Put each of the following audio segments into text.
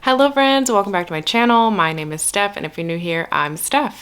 Hello friends, welcome back to my channel. My name is Steph, and if you're new here, I'm Steph.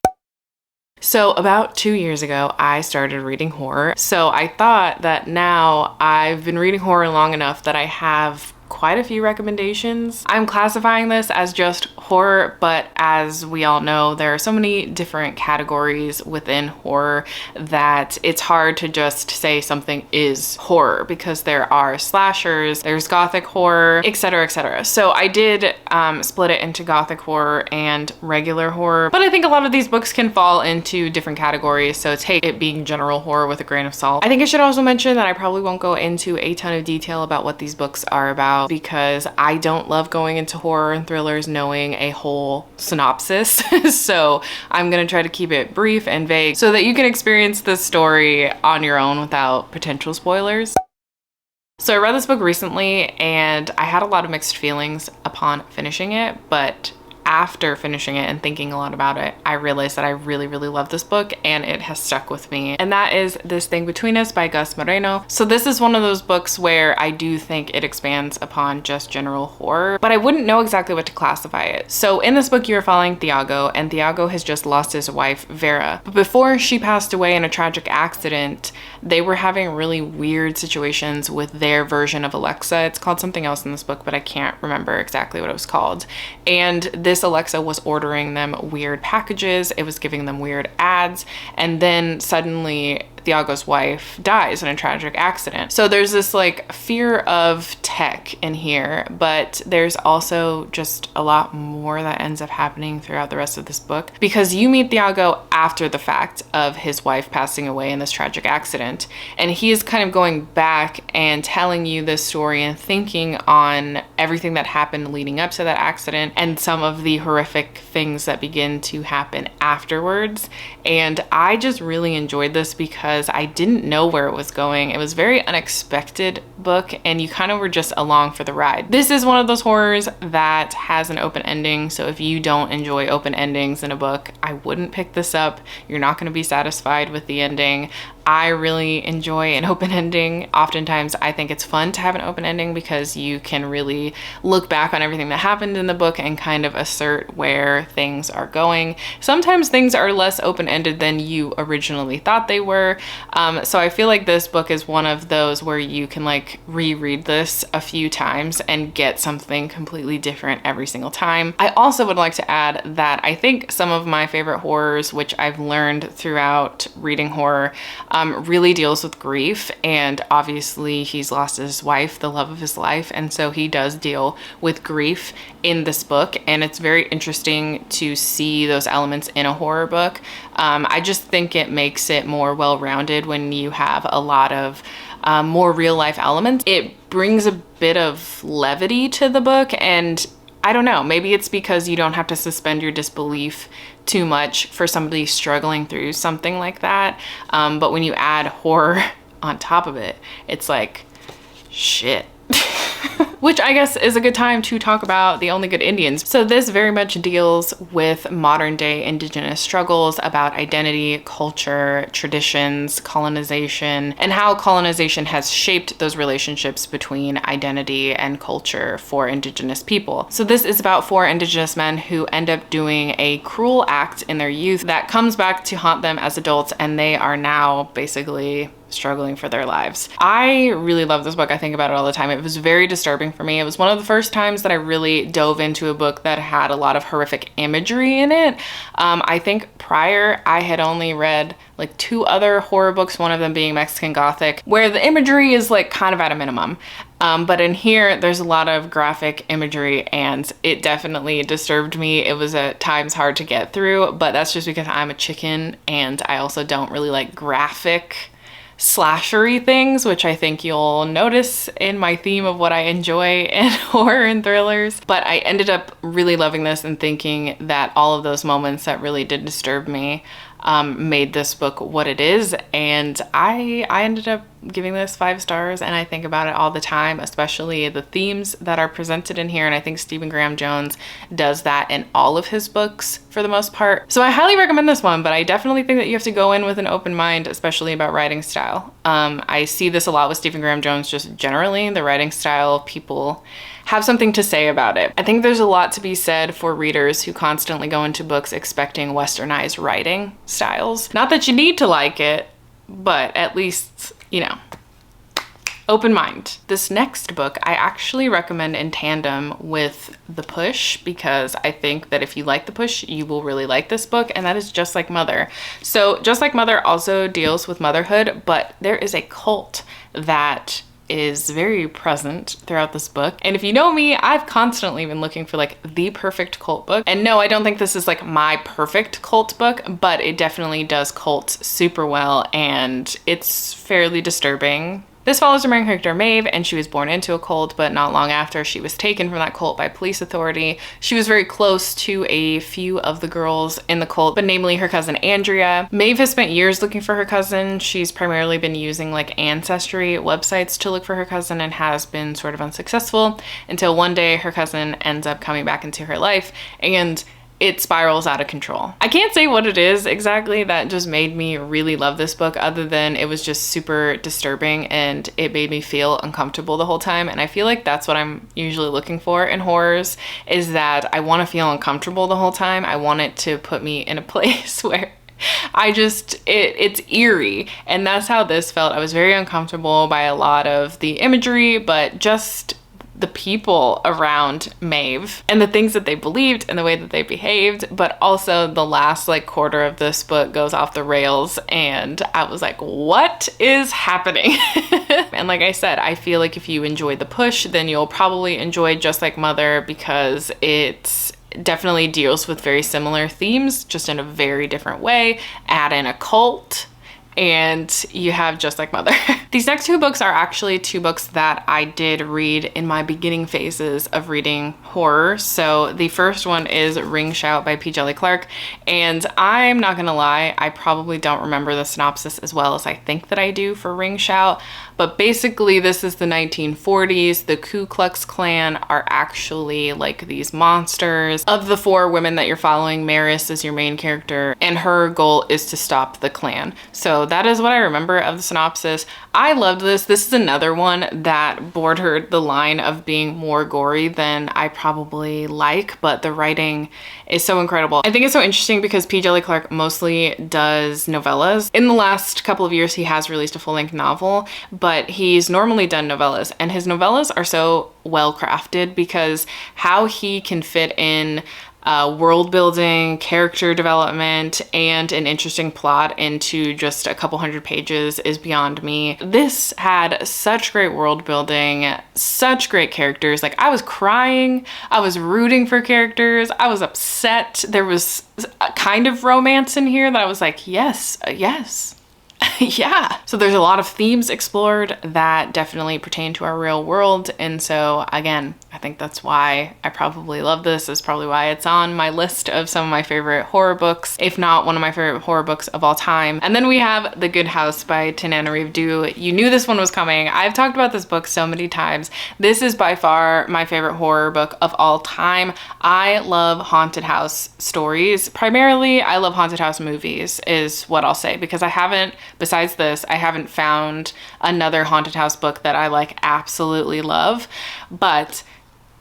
So about 2 years ago, I started reading horror. So I thought that now I've been reading horror long enough that I have quite a few recommendations. I'm classifying this as just horror, but as we all know, there are so many different categories within horror that it's hard to just say something is horror because there are slashers, there's gothic horror, etc, etc. So I did split it into gothic horror and regular horror, but I think a lot of these books can fall into different categories, so take it being general horror with a grain of salt. I think I should also mention that I probably won't go into a ton of detail about what these books are about, because I don't love going into horror and thrillers knowing a whole synopsis. So I'm gonna try to keep it brief and vague so that you can experience the story on your own without potential spoilers. So I read this book recently and I had a lot of mixed feelings upon finishing it, but after finishing it and thinking a lot about it, I realized that I really love this book and it has stuck with me. And that is This Thing Between Us by Gus Moreno. So this is one of those books where I do think it expands upon just general horror, but I wouldn't know exactly what to classify it. So in this book, you're following Thiago, and Thiago has just lost his wife, Vera. But before she passed away in a tragic accident, they were having really weird situations with their version of Alexa. It's called something else in this book, but I can't remember exactly what it was called. And this Alexa was ordering them weird packages, it was giving them weird ads, and then suddenly Thiago's wife dies in a tragic accident. So there's this like fear of tech in here, but there's also just a lot more that ends up happening throughout the rest of this book, because you meet Thiago after the fact of his wife passing away in this tragic accident, and he is kind of going back and telling you this story and thinking on everything that happened leading up to that accident and some of the horrific things that begin to happen afterwards. And I just really enjoyed this because I didn't know where it was going. It was a very unexpected book and you kind of were just along for the ride. This is one of those horrors that has an open ending, so if you don't enjoy open endings in a book, I wouldn't pick this up. You're not going to be satisfied with the ending. I really enjoy an open ending. Oftentimes I think it's fun to have an open ending because you can really look back on everything that happened in the book and kind of assert where things are going. Sometimes things are less open-ended than you originally thought they were. So I feel like this book is one of those where you can like reread this a few times and get something completely different every single time. I also would like to add that I think some of my favorite horrors, which I've learned throughout reading horror, really deals with grief, and obviously he's lost his wife, the love of his life, and so he does deal with grief in this book, and it's very interesting to see those elements in a horror book. I just think it makes it more well-rounded when you have a lot of more real-life elements. It brings a bit of levity to the book, and I don't know, maybe it's because you don't have to suspend your disbelief too much for somebody struggling through something like that. But when you add horror on top of it, it's like, shit. Which I guess is a good time to talk about The Only Good Indians. So this very much deals with modern day indigenous struggles about identity, culture, traditions, colonization, and how colonization has shaped those relationships between identity and culture for indigenous people. So this is about 4 indigenous men who end up doing a cruel act in their youth that comes back to haunt them as adults, and they are now basically struggling for their lives. I really love this book. I think about it all the time. It was very disturbing for me. It was one of the first times that I really dove into a book that had a lot of horrific imagery in it. I think prior I had only read like 2 other horror books, one of them being Mexican Gothic, where the imagery is like kind of at a minimum. But in here, there's a lot of graphic imagery and it definitely disturbed me. It was at times hard to get through, but that's just because I'm a chicken and I also don't really like graphic slashery things, which I think you'll notice in my theme of what I enjoy in horror and thrillers. But I ended up really loving this and thinking that all of those moments that really did disturb me made this book what it is, and I ended up giving this 5 stars, and I think about it all the time, especially the themes that are presented in here, and I think Stephen Graham Jones does that in all of his books for the most part. So I highly recommend this one, but I definitely think that you have to go in with an open mind, especially about writing style. I see this a lot with Stephen Graham Jones, just generally the writing style people have something to say about it. I think there's a lot to be said for readers who constantly go into books expecting westernized writing styles. Not that you need to like it, but at least, you know, open mind. This next book I actually recommend in tandem with The Push, because I think that if you like The Push, you will really like this book, and that is Just Like Mother. So Just Like Mother also deals with motherhood, but there is a cult that is very present throughout this book. And if you know me, I've constantly been looking for like the perfect cult book. And no, I don't think this is like my perfect cult book, but it definitely does cult super well, and it's fairly disturbing. This follows our main character, Maeve, and she was born into a cult, but not long after she was taken from that cult by police authority. She was very close to a few of the girls in the cult, but namely her cousin Andrea. Maeve has spent years looking for her cousin. She's primarily been using like ancestry websites to look for her cousin and has been sort of unsuccessful until one day her cousin ends up coming back into her life, and it spirals out of control. I can't say what it is exactly that just made me really love this book, other than it was just super disturbing and it made me feel uncomfortable the whole time. And I feel like that's what I'm usually looking for in horrors, is that I want to feel uncomfortable the whole time. I want it to put me in a place where it's eerie, and that's how this felt. I was very uncomfortable by a lot of the imagery, but just the people around Maeve and the things that they believed and the way that they behaved. But also the last like quarter of this book goes off the rails, and I was like, what is happening? And like I said, I feel like if you enjoyed The Push, then you'll probably enjoy Just Like Mother, because it definitely deals with very similar themes, just in a very different way. Add in a cult, and you have Just Like Mother. These next two books are actually two books that I did read in my beginning phases of reading horror. So the first one is Ring Shout by P. Djeli Clark, and I'm not gonna lie, I probably don't remember the synopsis as well as I think that I do for Ring Shout, but basically this is the 1940s. The Ku Klux Klan are actually like these monsters. Of the four women that you're following, Maris is your main character, and her goal is to stop the Klan. So that is what I remember of the synopsis. I loved this. This is another one that bordered the line of being more gory than I probably like, but the writing is so incredible. I think it's so interesting because P. Djeli Clark mostly does novellas. In the last couple of years, he has released a full-length novel, but he's normally done novellas, and his novellas are so well crafted because how he can fit in world building, character development, and an interesting plot into just a couple hundred pages is beyond me. This had such great world building, such great characters. Like, I was crying, I was rooting for characters, I was upset. There was a kind of romance in here that I was like, yes, yes. Yeah. So there's a lot of themes explored that definitely pertain to our real world. And so again, I think that's why I probably love this. Is probably why it's on my list of some of my favorite horror books, if not one of my favorite horror books of all time. And then we have The Good House by Tananarive Due. You knew this one was coming. I've talked about this book so many times. This is by far my favorite horror book of all time. I love haunted house stories. Primarily, I love haunted house movies is what I'll say, because besides this, I haven't found another haunted house book that I like absolutely love. But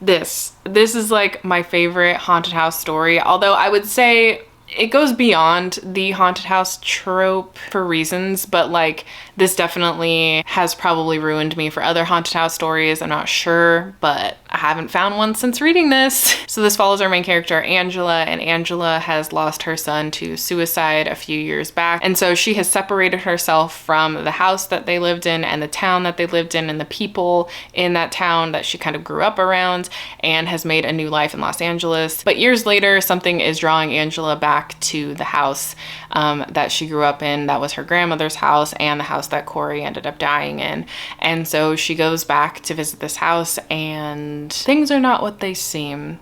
this is like my favorite haunted house story, although I would say it goes beyond the haunted house trope for reasons, but like this definitely has probably ruined me for other haunted house stories. I'm not sure, but I haven't found one since reading this. So this follows our main character, Angela, and Angela has lost her son to suicide a few years back. And so she has separated herself from the house that they lived in and the town that they lived in and the people in that town that she kind of grew up around, and has made a new life in Los Angeles. But years later, something is drawing Angela back to the house that she grew up in. That was her grandmother's house and the house that Corey ended up dying in. And so she goes back to visit this house, and things are not what they seem.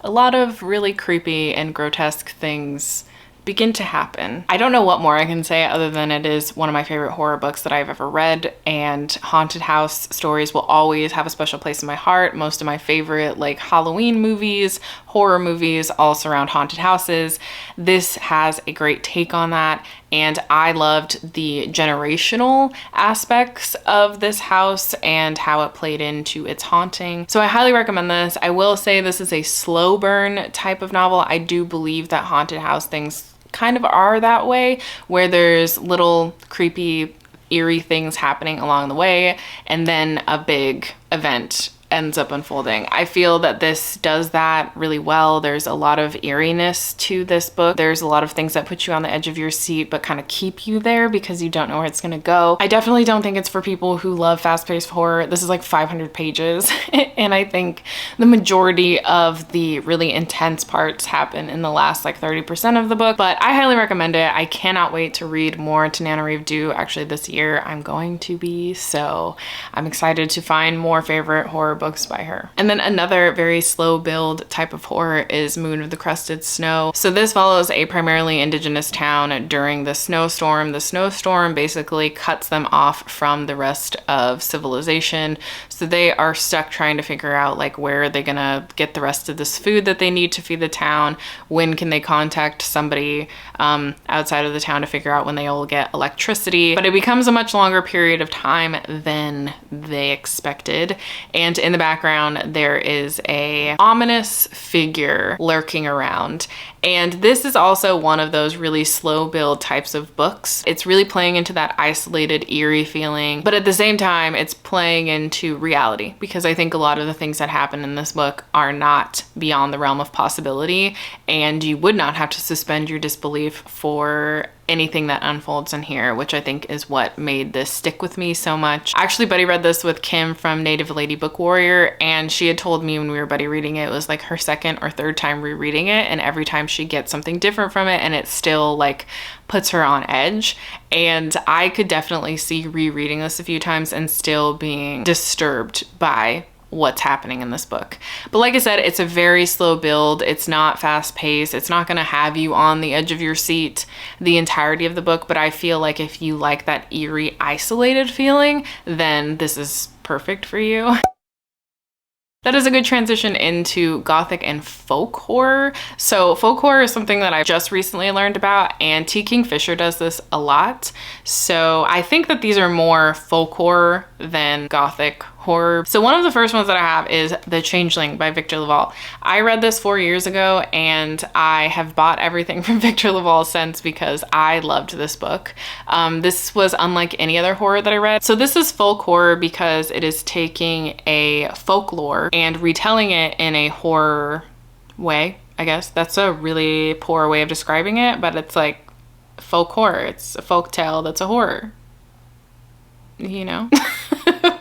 A lot of really creepy and grotesque things begin to happen. I don't know what more I can say other than it is one of my favorite horror books that I've ever read, and haunted house stories will always have a special place in my heart. Most of my favorite like Halloween movies, horror movies all surround haunted houses. This has a great take on that, and I loved the generational aspects of this house and how it played into its haunting. So I highly recommend this. I will say this is a slow burn type of novel. I do believe that haunted house things kind of are that way, where there's little creepy, eerie things happening along the way, and then a big event ends up unfolding. I feel that this does that really well. There's a lot of eeriness to this book. There's a lot of things that put you on the edge of your seat but kind of keep you there because you don't know where it's gonna go. I definitely don't think it's for people who love fast-paced horror. This is like 500 pages and I think the majority of the really intense parts happen in the last like 30% of the book, but I highly recommend it. I cannot wait to read more Tananarive Due. Actually this year I'm going to be, so I'm excited to find more favorite horror books by her. And then another very slow build type of horror is Moon of the Crusted Snow. So this follows a primarily indigenous town during the snowstorm. The snowstorm basically cuts them off from the rest of civilization. So they are stuck trying to figure out like where are they gonna get the rest of this food that they need to feed the town? When can they contact somebody outside of the town to figure out when they will get electricity? But it becomes a much longer period of time than they expected. And in the background, there is a ominous figure lurking around. And this is also one of those really slow build types of books. It's really playing into that isolated, eerie feeling, but at the same time, it's playing into reality, because I think a lot of the things that happen in this book are not beyond the realm of possibility, and you would not have to suspend your disbelief for anything that unfolds in here, which I think is what made this stick with me so much. I actually buddy read this with Kim from Native Lady Book Warrior, and she had told me when we were buddy reading it, it was like her second or third time rereading it, and every time she gets something different from it, and it still like puts her on edge. And I could definitely see rereading this a few times and still being disturbed by what's happening in this book. But like I said, it's a very slow build. It's not fast paced. It's not gonna have you on the edge of your seat the entirety of the book, but I feel like if you like that eerie, isolated feeling, then this is perfect for you. That is a good transition into gothic and folk horror. So folk horror is something that I just recently learned about, and T. Kingfisher does this a lot. So I think that these are more folk horror than gothic horror. So one of the first ones that I have is The Changeling by Victor LaValle. I read this 4 years ago, and I have bought everything from Victor LaValle since because I loved this book. This was unlike any other horror that I read. So this is folk horror because it is taking a folklore and retelling it in a horror way, I guess. That's a really poor way of describing it, but it's like folk horror. It's a folk tale that's a horror, you know?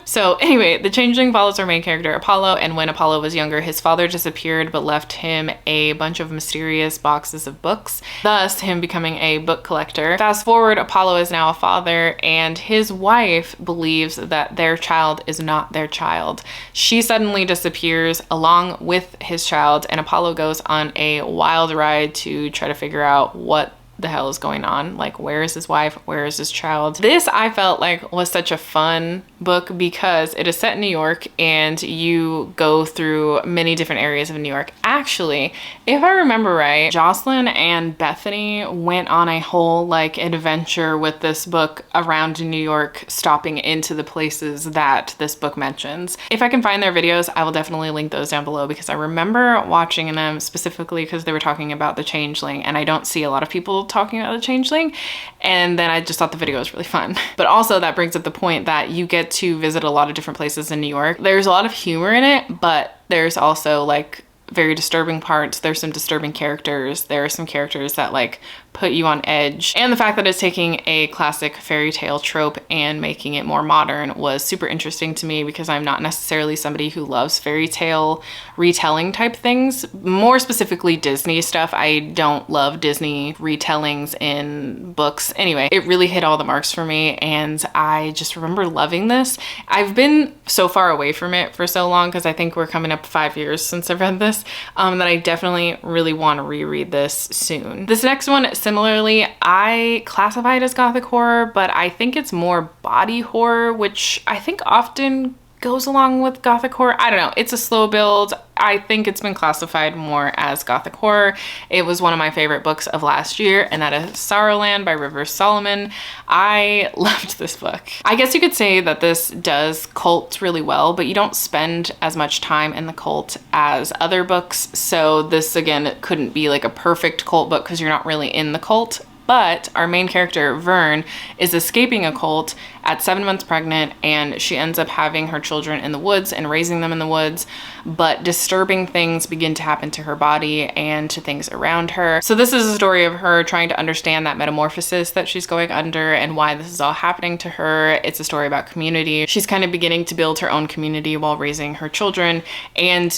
So anyway, The Changeling follows our main character Apollo, and when Apollo was younger, his father disappeared but left him a bunch of mysterious boxes of books, thus him becoming a book collector. Fast forward, Apollo is now a father, and his wife believes that their child is not their child. She suddenly disappears along with his child, and Apollo goes on a wild ride to try to figure out what the hell is going on. Like, where is his wife? Where is his child? This, I felt like, was such a fun book because it is set in New York and you go through many different areas of New York. Actually, if I remember right, Jocelyn and Bethany went on a whole like adventure with this book around New York, stopping into the places that this book mentions. If I can find their videos, I will definitely link those down below, because I remember watching them specifically because they were talking about The Changeling, and I don't see a lot of people talking about The Changeling, and then I just thought the video was really fun. But also that brings up the point that you get to visit a lot of different places in New York. There's a lot of humor in it, but there's also like very disturbing parts. There's some disturbing characters. There are some characters that like put you on edge. And the fact that it's taking a classic fairy tale trope and making it more modern was super interesting to me, because I'm not necessarily somebody who loves fairy tale retelling type things. More specifically Disney stuff. I don't love Disney retellings in books. Anyway, it really hit all the marks for me, and I just remember loving this. I've been so far away from it for so long, because I think we're coming up 5 years since I've read this, that I definitely really want to reread this soon. This next one Similarly, I classify it as gothic horror, but I think it's more body horror, which I think often goes along with gothic horror. I don't know. It's a slow build. I think it's been classified more as gothic horror. It was one of my favorite books of last year, and that is Sorrowland by Rivers Solomon. I loved this book. I guess you could say that this does cult really well, but you don't spend as much time in the cult as other books. So this, again, couldn't be like a perfect cult book because you're not really in the cult. But our main character, Vern, is escaping a cult at 7 months pregnant, and she ends up having her children in the woods and raising them in the woods, but disturbing things begin to happen to her body and to things around her. So this is a story of her trying to understand that metamorphosis that she's going under and why this is all happening to her. It's a story about community. She's kind of beginning to build her own community while raising her children, and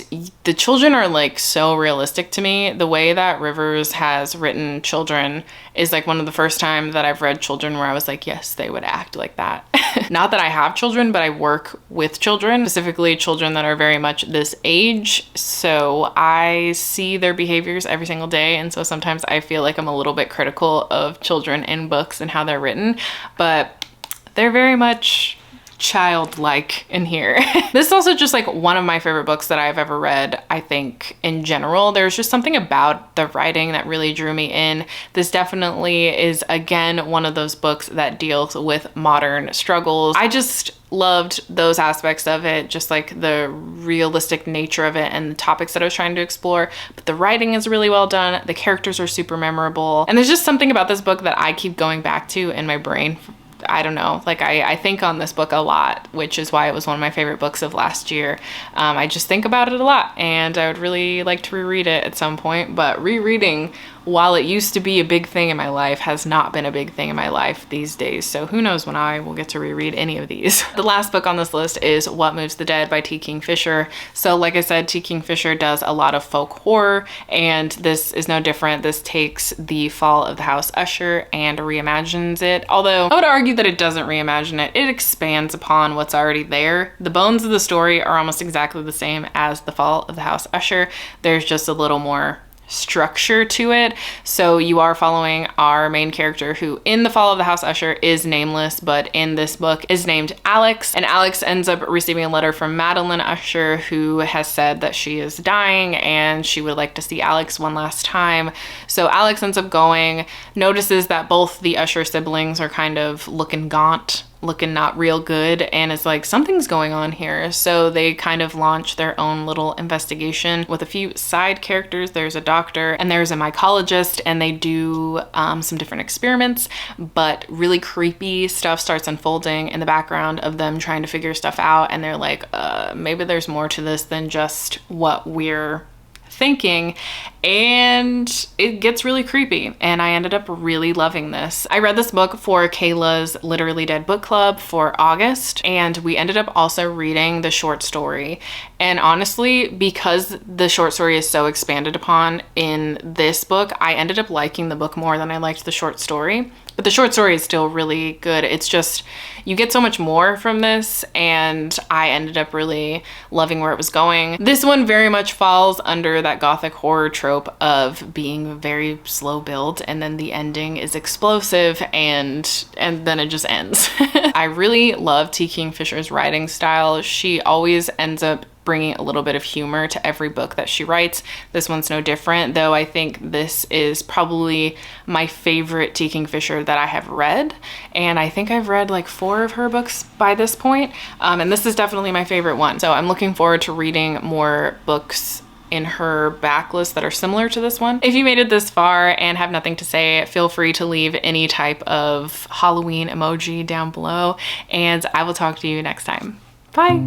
the children are like so realistic to me. The way that Rivers has written children is like one of the first time that I've read children where I was like, yes, they would act like that. Not that I have children, but I work with children, specifically children that are very much this age. So I see their behaviors every single day. And so sometimes I feel like I'm a little bit critical of children in books and how they're written, but they're very much childlike in here. This is also just like one of my favorite books that I've ever read. I think in general, there's just something about the writing that really drew me in. This definitely is, again, one of those books that deals with modern struggles. I just loved those aspects of it, just like the realistic nature of it and the topics that I was trying to explore. But the writing is really well done. The characters are super memorable. And there's just something about this book that I keep going back to in my brain. I don't know, like I think on this book a lot, which is why it was one of my favorite books of last year. I just think about it a lot, and I would really like to reread it at some point, but rereading, while it used to be a big thing in my life, has not been a big thing in my life these days. So who knows when I will get to reread any of these. The last book on this list is What Moves the Dead by T. Kingfisher. So like I said, T. Kingfisher does a lot of folk horror, and this is no different. This takes the Fall of the House Usher and reimagines it. Although I would argue that it doesn't reimagine it. It expands upon what's already there. The bones of the story are almost exactly the same as the Fall of the House Usher. There's just a little more structure to it. So you are following our main character, who in the Fall of the House Usher is nameless, but in this book is named Alex. And Alex ends up receiving a letter from Madeline Usher, who has said that she is dying and she would like to see Alex one last time. So Alex ends up going, notices that both the Usher siblings are kind of looking gaunt, looking not real good, and it's like, something's going on here. So they kind of launch their own little investigation with a few side characters. There's a doctor and there's a mycologist, and they do some different experiments, but really creepy stuff starts unfolding in the background of them trying to figure stuff out, and they're like, maybe there's more to this than just what we're thinking, and it gets really creepy, and I ended up really loving this. I read this book for Kayla's Literally Dead book club for August, and we ended up also reading the short story. And honestly, because the short story is so expanded upon in this book, I ended up liking the book more than I liked the short story. But the short story is still really good. It's just, you get so much more from this, and I ended up really loving where it was going. This one very much falls under that gothic horror trope of being very slow build, and then the ending is explosive, and then it just ends. I really love T. Kingfisher's writing style. She always ends up bringing a little bit of humor to every book that she writes. This one's no different, though I think this is probably my favorite T. Kingfisher that I have read, and I think I've read like 4 of her books by this point, and this is definitely my favorite one. So I'm looking forward to reading more books in her backlist that are similar to this one. If you made it this far and have nothing to say, feel free to leave any type of Halloween emoji down below, and I will talk to you next time. Bye!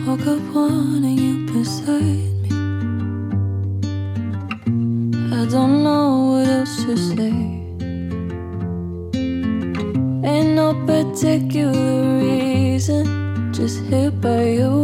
Woke up wanting you beside me. I don't know what else to say. Ain't no particular reason, just hit by your